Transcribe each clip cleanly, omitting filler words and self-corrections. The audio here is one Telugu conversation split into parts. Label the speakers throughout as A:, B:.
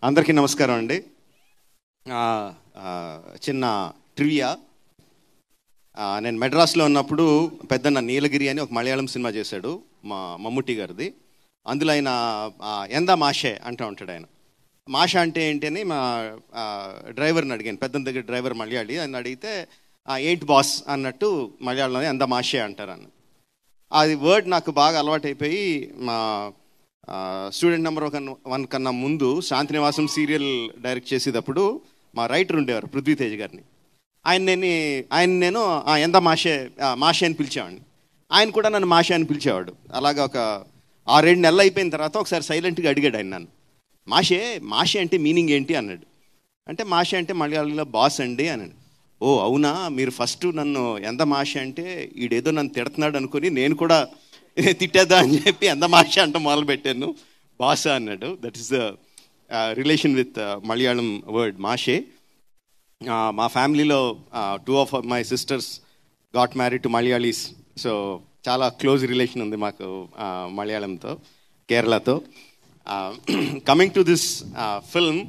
A: అందరికీ నమస్కారం అండి. చిన్న ట్రివియా. నేను మెడ్రాస్లో ఉన్నప్పుడు పెద్దన్న నీలగిరి అని ఒక మలయాళం సినిమా చేశాడు, మా మమ్ముట్టి గారిది. అందులో ఆయన ఎందా మాషే అంటూ ఉంటాడు. ఆయన మాష అంటే ఏంటి అని మా డ్రైవర్ని అడిగాను. పెద్దన్న దగ్గర డ్రైవర్ మలయాళీ. ఆయన అడిగితే ఏంటి బాస్ అన్నట్టు మలయాళంలో ఎందా మాషే అంటారన్న. అది వర్డ్ నాకు బాగా అలవాటైపోయి మా స్టూడెంట్ నెంబర్ 1 కన్నా ముందు శాంతినివాసం సీరియల్ డైరెక్ట్ చేసేటప్పుడు మా రైటర్ ఉండేవారు పృథ్వీతేజ్ గారిని. ఆయన నేను ఎంత మాషే అని పిలిచేవాడిని. ఆయన కూడా నన్ను మాషే అని పిలిచేవాడు. అలాగా ఒక 6-7 నెలలు అయిపోయిన తర్వాత ఒకసారి సైలెంట్గా అడిగాడు ఆయన నన్ను, మాషే అంటే మీనింగ్ ఏంటి అన్నాడు. అంటే మాషే అంటే మలయాళంలో బాస్ అండి అన్నాడు. ఓ అవునా, మీరు ఫస్ట్ నన్ను ఎంత మాషే అంటే ఈడేదో నన్ను తిడుతున్నాడు అనుకుని నేను కూడా తిట్టేద్దా అని చెప్పి ఎంత మాషే అంటే మొదలుపెట్టాను. బాసా అన్నాడు. That is the relation with Malayalam word మాషే. మా ఫ్యామిలీలో 2 of my sisters got married to Malayalis. So చాలా క్లోజ్ రిలేషన్ ఉంది మాకు మలయాళంతో, కేరళతో. కమింగ్ టు దిస్ ఫిల్మ్,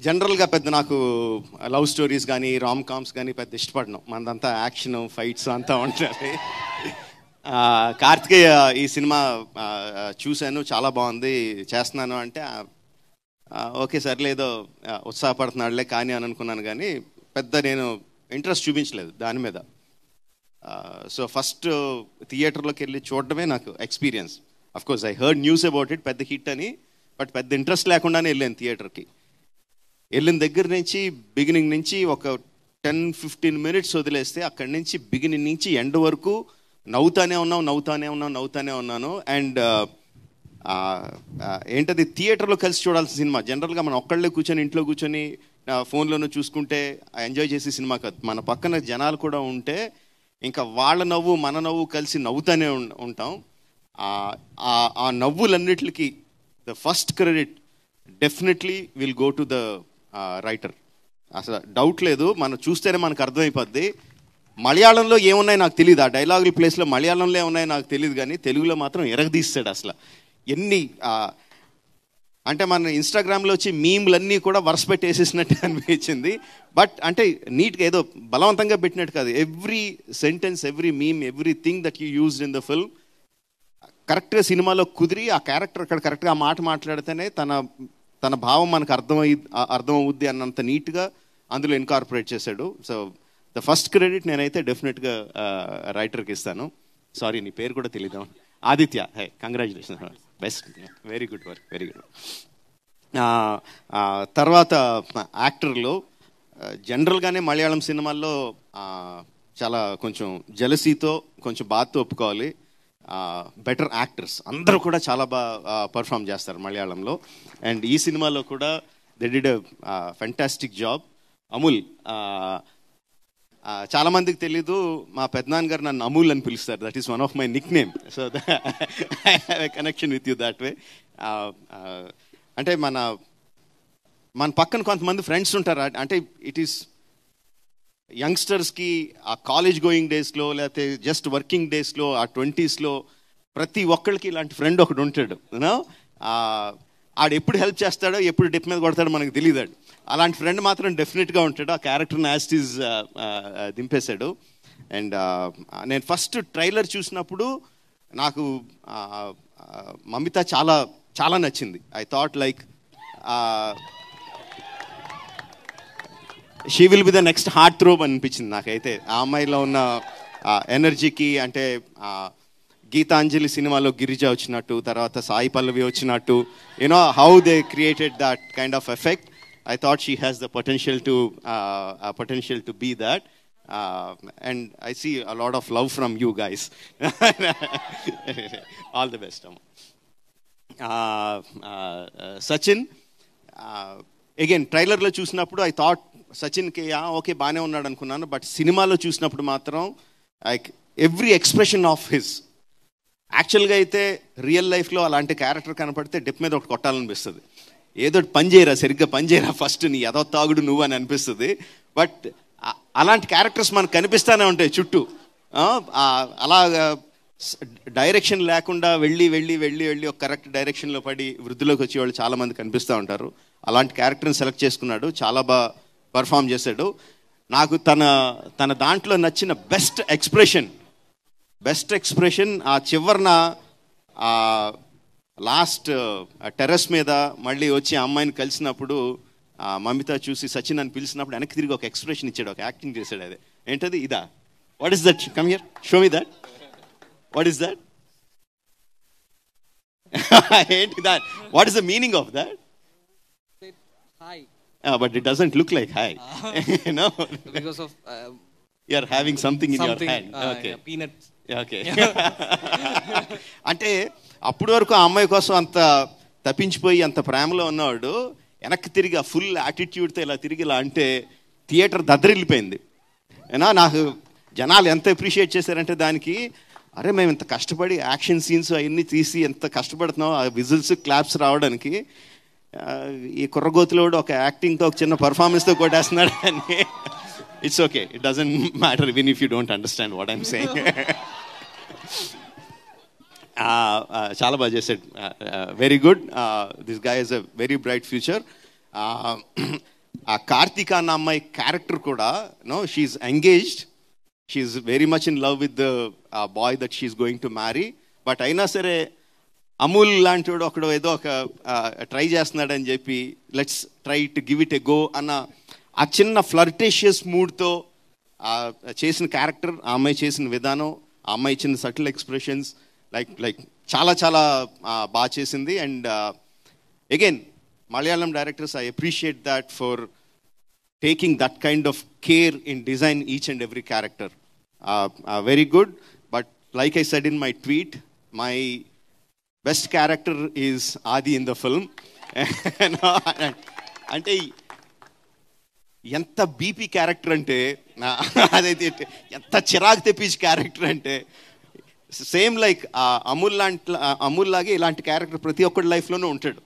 A: జనరల్గా పెద్ద నాకు లవ్ స్టోరీస్ కానీ రామ్ కామ్స్ కానీ పెద్ద ఇష్టపడను. మనదంతా యాక్షన్ ఫైట్స్ అంతా ఉంటుంది. కార్తికేయ ఈ సినిమా చూశాను, చాలా బాగుంది, చేస్తున్నాను అంటే ఓకే సర్లేదో ఉత్సాహపడుతున్నాడులే కానీ అని అనుకున్నాను. కానీ పెద్ద నేను ఇంట్రెస్ట్ చూపించలేదు దాని మీద. సో ఫస్ట్ థియేటర్లోకి వెళ్ళి చూడడమే నాకు experience. Of course I heard news about it, పెద్ద హిట్ అని, బట్ పెద్ద ఇంట్రెస్ట్ లేకుండానే వెళ్ళాను థియేటర్కి. వెళ్ళిన దగ్గర నుంచి బిగినింగ్ నుంచి ఒక 10-15 మినిట్స్ వదిలేస్తే అక్కడి నుంచి బిగినింగ్ నుంచి ఎండ్ వరకు నవ్వుతానే ఉన్నాను. అండ్ ఏంటది, థియేటర్లో కలిసి చూడాల్సిన సినిమా. జనరల్గా మనం ఒక్కళ్ళే కూర్చొని ఇంట్లో కూర్చొని ఫోన్లోనూ చూసుకుంటే ఎంజాయ్ చేసే సినిమా కాదు. మన పక్కన జనాలు కూడా ఉంటే ఇంకా వాళ్ళ నవ్వు మన నవ్వు కలిసి నవ్వుతానే ఉంటాం. ఆ నవ్వులన్నిటికీ the first credit definitely will go to the writer. అసలు డౌట్ లేదు, మనం చూస్తేనే మనకు అర్థమైపోద్ది. మలయాళంలో ఏమున్నాయి నాకు తెలియదు, ఆ డైలాగుల ప్లేస్లో మలయాళంలో ఏమున్నాయి నాకు తెలియదు, కానీ తెలుగులో మాత్రం ఎరగదీస్తాడు. అసలు ఎన్ని అంటే మన ఇన్స్టాగ్రామ్లో వచ్చి మీమ్లన్నీ కూడా వరుస పెట్టి వేసేసినట్టు అనిపించింది. బట్ అంటే నీట్గా ఏదో బలవంతంగా పెట్టినట్టు కాదు. Every sentence, every meme, everything that you used in the film కరెక్ట్గా సినిమాలో కుదిరి ఆ క్యారెక్టర్ అక్కడ కరెక్ట్గా ఆ మాట మాట్లాడితేనే తన భావం మనకు అర్థమవుద్ది అన్నంత నీట్గా అందులో ఇన్కార్పొరేట్ చేశాడు. సో ద ఫస్ట్ క్రెడిట్ నేనైతే డెఫినెట్గా రైటర్కి ఇస్తాను. సారీ, నీ పేరు కూడా తెలీదు. Aditya. Hey, congratulation, best, very good work, very good. తర్వాత యాక్టర్లో జనరల్గానే మలయాళం సినిమాల్లో చాలా కొంచెం జెలసీతో కొంచెం బాధతో ఒప్పుకోవాలి. బెటర్ యాక్టర్స్ అందరూ కూడా చాలా బాగా పర్ఫామ్ చేస్తారు మలయాళంలో. అండ్ ఈ సినిమాలో కూడా they did a fantastic job. Amul, చాలామందికి తెలీదు, మా పెద్దనాన్న గారు నన్ను అమూల్ అని పిలుస్తారు. That is one of my Nick name. So I have a connection with you that way. అంటే మన పక్కన కొంతమంది ఫ్రెండ్స్ ఉంటారు. అంటే ఇట్ ఈస్ యంగ్స్టర్స్కి ఆ కాలేజ్ గోయింగ్ డేస్లో లేకపోతే జస్ట్ వర్కింగ్ డేస్లో ఆ 20sలో ప్రతి ఒక్కరికి ఇలాంటి ఫ్రెండ్ ఒకడు ఉంటాడు. యూనో, ఆడు ఎప్పుడు హెల్ప్ చేస్తాడో ఎప్పుడు డిప్ మీద కొడతాడో మనకు తెలియదాడు. అలాంటి ఫ్రెండ్ మాత్రం డెఫినెట్గా ఉంటాడు. ఆ క్యారెక్టర్ని యాస్టీజ్ దింపేశాడు. అండ్ నేను ఫస్ట్ ట్రైలర్ చూసినప్పుడు నాకు మమిత చాలా చాలా నచ్చింది. I thought like she will be the next heart throb అనిపించింది నాకైతే. ఆ అమ్మాయిలో ఉన్న ఎనర్జీకి, అంటే గీతాంజలి సినిమాలో గిరిజ వచ్చినట్టు, తర్వాత సాయి పల్లవి వచ్చినట్టు, you know how they created that kind of effect. I thought she has the potential to be that, and I see a lot of love from you guys. All the best. Sachin, again trailer lo chusinapudu I thought Sachin ke okay baane unnadu anukunnanu, but cinema lo chusinapudu matram like every expression of his, యాక్చువల్గా అయితే రియల్ లైఫ్లో అలాంటి క్యారెక్టర్ కనపడితే డిప్ మీద ఒకటి కొట్టాలనిపిస్తుంది. ఏదో సరిగ్గా పనిచేయరా ఫస్ట్, నీ ఏదో తాగుడు నువ్వు అని అనిపిస్తుంది. బట్ అలాంటి క్యారెక్టర్స్ మనకు కనిపిస్తూనే ఉంటాయి చుట్టూ. అలాగా డైరెక్షన్ లేకుండా వెళ్ళి వెళ్ళి వెళ్ళి వెళ్ళి ఒక కరెక్ట్ డైరెక్షన్లో పడి వృద్ధిలోకి వచ్చేవాళ్ళు చాలామంది కనిపిస్తూ ఉంటారు. అలాంటి క్యారెక్టర్ని సెలెక్ట్ చేసుకున్నాడు, చాలా బాగా పర్ఫామ్ చేశాడు. నాకు తన దాంట్లో నచ్చిన బెస్ట్ ఎక్స్ప్రెషన్ ఆ చివరిన లాస్ట్ టెర్రస్ మీద మళ్ళీ వచ్చి అమ్మాయిని కలిసినప్పుడు మమిత చూసి సచిన్ అని పిలిచినప్పుడు వెనక్కి తిరిగి ఒక ఎక్స్ప్రెషన్ ఇచ్చాడు, ఒక యాక్టింగ్ చేశాడు. అదే ఏంటది? ఇదా? What is that? Come here, show me that. What is that? ఏంటి that? What is the meaning of that?
B: Hi.
A: But it doesn't look like hi. No,
B: Because of
A: you are having something in your hand. Okay.
B: yeah, peanuts.
A: Okay. అంటే అప్పటి వరకు ఆ అమ్మాయి కోసం అంత తప్పించిపోయి అంత ప్రేమలో ఉన్నవాడు వెనక్కి తిరిగి ఆ ఫుల్ యాటిట్యూడ్తో ఇలా తిరిగి ఇలా అంటే థియేటర్ దద్దరిల్లిపోయింది. ఏనా నాకు జనాలు ఎంత అప్రిషియేట్ చేశారంటే దానికి, అరే మేము ఇంత కష్టపడి యాక్షన్ సీన్స్ అవన్నీ తీసి ఎంత కష్టపడుతున్నాం ఆ విజిల్స్ క్లాప్స్ రావడానికి, ఈ కుర్రగోతులో ఒక యాక్టింగ్తో ఒక చిన్న పర్ఫార్మెన్స్తో కొట్టేస్తున్నాడు అని. It's okay, it doesn't matter even if you don't understand what I'm saying. చాలా బాగా చేశాడు, very good. This guy is a very bright future. ఆ కార్తీక అన్న అమ్మాయి క్యారెక్టర్ కూడా she's engaged, she's very much in love with the boy that she's going to marry. But అయినా సరే అమూల్ లాంటి వాడు ఒకడు ఏదో ఒక ట్రై చేస్తున్నాడని చెప్పి let's try to give it a go అన్న ఆ చిన్న ఫ్లర్టేషియస్ మూడ్తో చేసిన క్యారెక్టర్, ఆ అమ్మాయి చేసిన విధానం, ఆ అమ్మాయి ఇచ్చిన సటిల్ ఎక్స్ప్రెషన్స్ లైక్ చాలా చాలా బాగా చేసింది. And again Malayalam directors, I appreciate that for taking that kind of care in design each and every character. Very good. But like I said in my tweet, my best character is ఆది ఇన్ ద ఫిల్మ్. అంటే ఎంత బీపీ క్యారెక్టర్ అంటే, అదైతే ఎంత చిరాకు తెప్పించే క్యారెక్టర్ అంటే, సేమ్ లైక్ అమూల్ లాగే ఇలాంటి క్యారెక్టర్ ప్రతి ఒక్కటి లైఫ్లోనూ ఉంటాడు.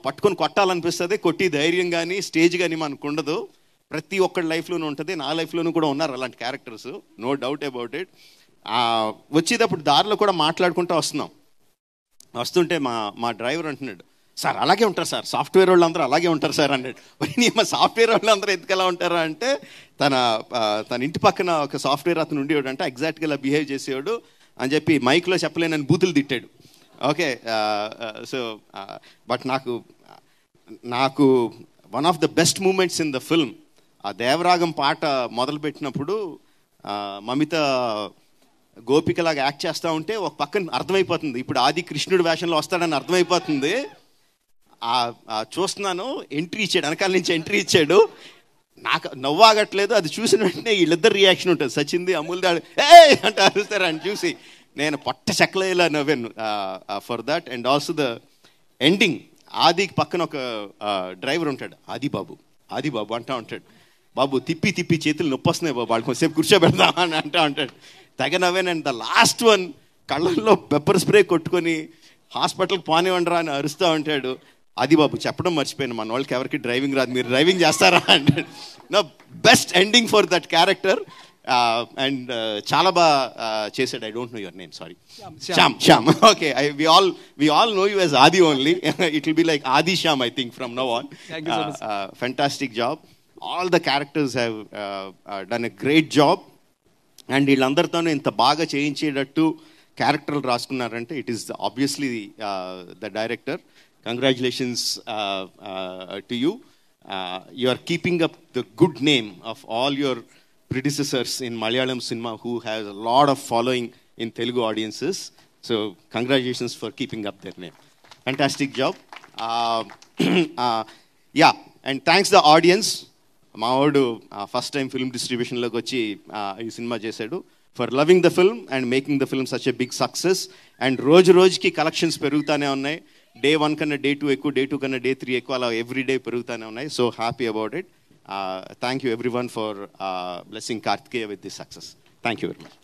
A: పట్టుకొని కొట్టాలనిపిస్తుంది, కొట్టి ధైర్యం కానీ స్టేజ్ కానీ మనకు ఉండదు. ప్రతి ఒక్కటి లైఫ్లోనూ ఉంటుంది, నా లైఫ్లోనూ కూడా ఉన్నారు అలాంటి characters, no doubt about it. వచ్చేటప్పుడు దారిలో కూడా మాట్లాడుకుంటూ వస్తుంటే మా డ్రైవర్ అంటున్నాడు, సార్ అలాగే ఉంటారు సార్, సాఫ్ట్వేర్ వాళ్ళందరూ అలాగే ఉంటారు సార్ అన్నాడు. మా సాఫ్ట్వేర్ వాళ్ళందరూ ఎందుకు ఎలా ఉంటారా అంటే, తన ఇంటి పక్కన ఒక సాఫ్ట్వేర్ అతను ఉండేవాడు అంటే ఎగ్జాక్ట్గా ఇలా బిహేవ్ చేసేవాడు అని చెప్పి మైక్లో చెప్పలేనని బూతులు తిట్టాడు. ఓకే. సో బట్ నాకు one of the best moments in the film, ఆ దేవరాగం పాట మొదలుపెట్టినప్పుడు మమిత గోపికలాగా యాక్ట్ చేస్తూ ఉంటే ఒక పక్కన అర్థమైపోతుంది ఇప్పుడు ఆది కృష్ణుడు వేషంలో వస్తాడని అర్థమైపోతుంది. చూస్తున్నాను, ఎంట్రీ ఇచ్చాడు, వెనకాల నుంచి ఎంట్రీ ఇచ్చాడు, నాకు నవ్వాగట్లేదు. అది చూసిన వెంటనే వీళ్ళిద్దరు రియాక్షన్ ఉంటుంది, సచింది అమూల్ది ఏ అంటే అరుస్తారు అని చూసి నేను పొట్ట చెక్కలేలా నవ్వాను for that. And also the ending, ఆదికి పక్కన ఒక డ్రైవర్ ఉంటాడు, ఆది బాబు అంటూ ఉంటాడు, బాబు తిప్పి తిప్పి చేతులు నొప్పి వస్తున్నాయి బాబు, వాళ్ళు కొంచెంసేపు కూర్చోబెడదామని అంటూ ఉంటాడు. తెగ నవ్వాను. అండ్ ద లాస్ట్ వన్ కళ్ళల్లో పెప్పర్ స్ప్రే కొట్టుకొని హాస్పిటల్కి పోనివ్వండిరా అని అరుస్తూ ఉంటాడు. అది బాబు చెప్పడం మర్చిపోయాను, మన వాళ్ళకి ఎవరికి డ్రైవింగ్ రాదు, మీరు డ్రైవింగ్ చేస్తారా అంటాడు. No best ending for that character. And చాలా బాగా చేశాడు. I don't know your name, sorry. Shyam. Okay, we all know you as Adi only. It will be like Adi Shyam, I think, from now on.
B: Thank you so much.
A: Fantastic job. All the characters have done a great job. And వీళ్ళందరితోనూ ఇంత బాగా చేయించేటట్టు క్యారెక్టర్లు రాసుకున్నారంటే it is obviously the director. Congratulations to you. You are keeping up the good name of all your predecessors in Malayalam cinema who has a lot of following in Telugu audiences. So congratulations for keeping up their name. Fantastic job. Yeah, and thanks the audience. మావాడు ఫస్ట్ టైం ఫిల్మ్ డిస్ట్రిబ్యూషన్లోకి వచ్చి ఈ సినిమా చేశాడు. For loving the film and making the film such a big success. And రోజుకి కలెక్షన్స్ పెరుగుతూనే ఉన్నాయి. డే 1 కన్నా డే 2 ఎక్కువ, డే 2 కన్నా డే 3 ఎక్కువ, అలా ఎవ్రీ డే పెరుగుతూనే ఉన్నాయి. So happy about it. Thank you everyone for blessing Kartikeya with this success. Thank you very much.